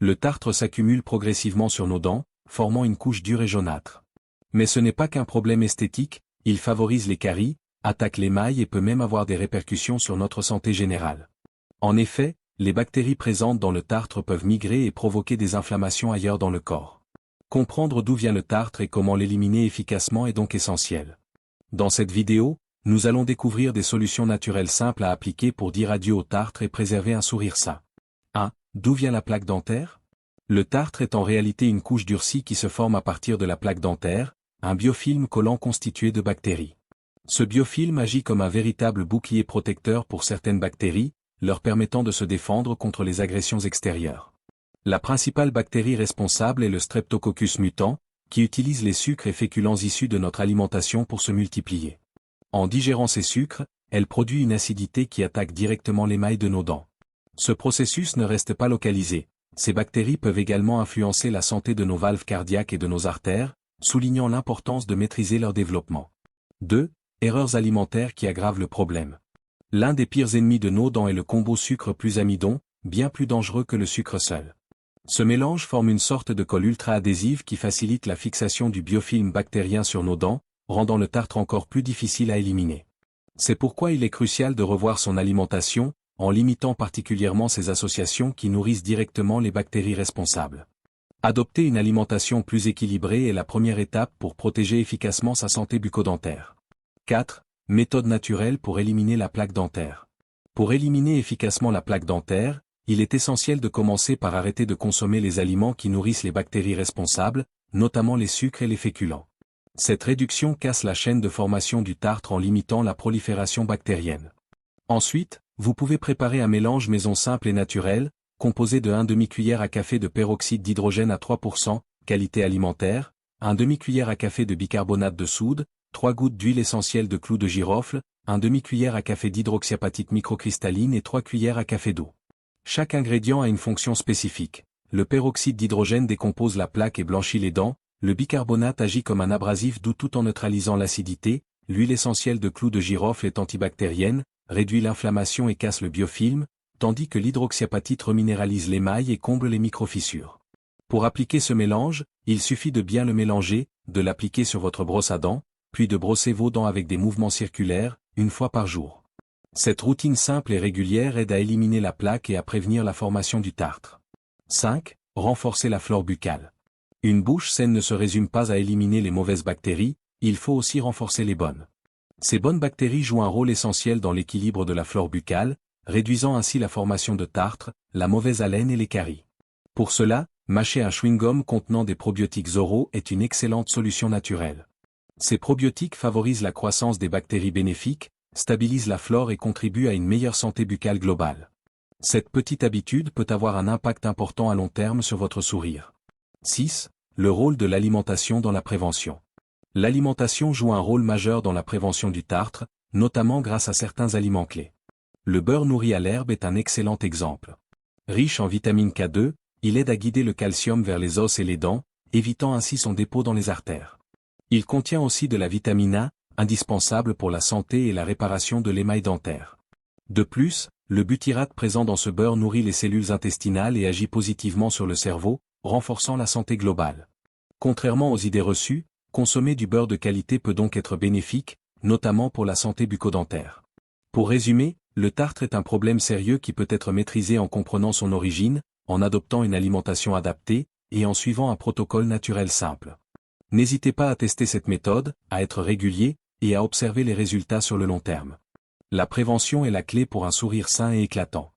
Le tartre s'accumule progressivement sur nos dents, formant une couche dure et jaunâtre. Mais ce n'est pas qu'un problème esthétique, il favorise les caries, attaque l'émail et peut même avoir des répercussions sur notre santé générale. En effet, les bactéries présentes dans le tartre peuvent migrer et provoquer des inflammations ailleurs dans le corps. Comprendre d'où vient le tartre et comment l'éliminer efficacement est donc essentiel. Dans cette vidéo, nous allons découvrir des solutions naturelles simples à appliquer pour dire adieu au tartre et préserver un sourire sain. 1. D'où vient la plaque dentaire? Le tartre est en réalité une couche durcie qui se forme à partir de la plaque dentaire, un biofilm collant constitué de bactéries. Ce biofilm agit comme un véritable bouclier protecteur pour certaines bactéries, leur permettant de se défendre contre les agressions extérieures. La principale bactérie responsable est le Streptococcus mutant, qui utilise les sucres et féculents issus de notre alimentation pour se multiplier. En digérant ces sucres, elle produit une acidité qui attaque directement l'émail de nos dents. Ce processus ne reste pas localisé. Ces bactéries peuvent également influencer la santé de nos valves cardiaques et de nos artères, soulignant l'importance de maîtriser leur développement. 2. Erreurs alimentaires qui aggravent le problème. L'un des pires ennemis de nos dents est le combo sucre plus amidon, bien plus dangereux que le sucre seul. Ce mélange forme une sorte de colle ultra-adhésive qui facilite la fixation du biofilm bactérien sur nos dents, rendant le tartre encore plus difficile à éliminer. C'est pourquoi il est crucial de revoir son alimentation, en limitant particulièrement ces associations qui nourrissent directement les bactéries responsables. Adopter une alimentation plus équilibrée est la première étape pour protéger efficacement sa santé bucco-dentaire. 4. Méthode naturelle pour éliminer la plaque dentaire. Pour éliminer efficacement la plaque dentaire, il est essentiel de commencer par arrêter de consommer les aliments qui nourrissent les bactéries responsables, notamment les sucres et les féculents. Cette réduction casse la chaîne de formation du tartre en limitant la prolifération bactérienne. Ensuite, vous pouvez préparer un mélange maison simple et naturel, composé de 1 demi-cuillère à café de peroxyde d'hydrogène à 3%, qualité alimentaire, 1 demi-cuillère à café de bicarbonate de soude, 3 gouttes d'huile essentielle de clous de girofle, 1 demi-cuillère à café d'hydroxyapatite microcristalline et 3 cuillères à café d'eau. Chaque ingrédient a une fonction spécifique. Le peroxyde d'hydrogène décompose la plaque et blanchit les dents, le bicarbonate agit comme un abrasif doux tout en neutralisant l'acidité, l'huile essentielle de clous de girofle est antibactérienne, réduit l'inflammation et casse le biofilm, tandis que l'hydroxyapatite reminéralise l'émail et comble les microfissures. Pour appliquer ce mélange, il suffit de bien le mélanger, de l'appliquer sur votre brosse à dents, puis de brosser vos dents avec des mouvements circulaires, une fois par jour. Cette routine simple et régulière aide à éliminer la plaque et à prévenir la formation du tartre. 5. Renforcer la flore buccale. Une bouche saine ne se résume pas à éliminer les mauvaises bactéries, il faut aussi renforcer les bonnes. Ces bonnes bactéries jouent un rôle essentiel dans l'équilibre de la flore buccale, réduisant ainsi la formation de tartre, la mauvaise haleine et les caries. Pour cela, mâcher un chewing-gum contenant des probiotiques oraux est une excellente solution naturelle. Ces probiotiques favorisent la croissance des bactéries bénéfiques, stabilisent la flore et contribuent à une meilleure santé buccale globale. Cette petite habitude peut avoir un impact important à long terme sur votre sourire. 6. Le rôle de l'alimentation dans la prévention. L'alimentation joue un rôle majeur dans la prévention du tartre, notamment grâce à certains aliments clés. Le beurre nourri à l'herbe est un excellent exemple. Riche en vitamine K2, il aide à guider le calcium vers les os et les dents, évitant ainsi son dépôt dans les artères. Il contient aussi de la vitamine A, indispensable pour la santé et la réparation de l'émail dentaire. De plus, le butyrate présent dans ce beurre nourrit les cellules intestinales et agit positivement sur le cerveau, renforçant la santé globale. Contrairement aux idées reçues, consommer du beurre de qualité peut donc être bénéfique, notamment pour la santé bucco-dentaire. Pour résumer, le tartre est un problème sérieux qui peut être maîtrisé en comprenant son origine, en adoptant une alimentation adaptée, et en suivant un protocole naturel simple. N'hésitez pas à tester cette méthode, à être régulier, et à observer les résultats sur le long terme. La prévention est la clé pour un sourire sain et éclatant.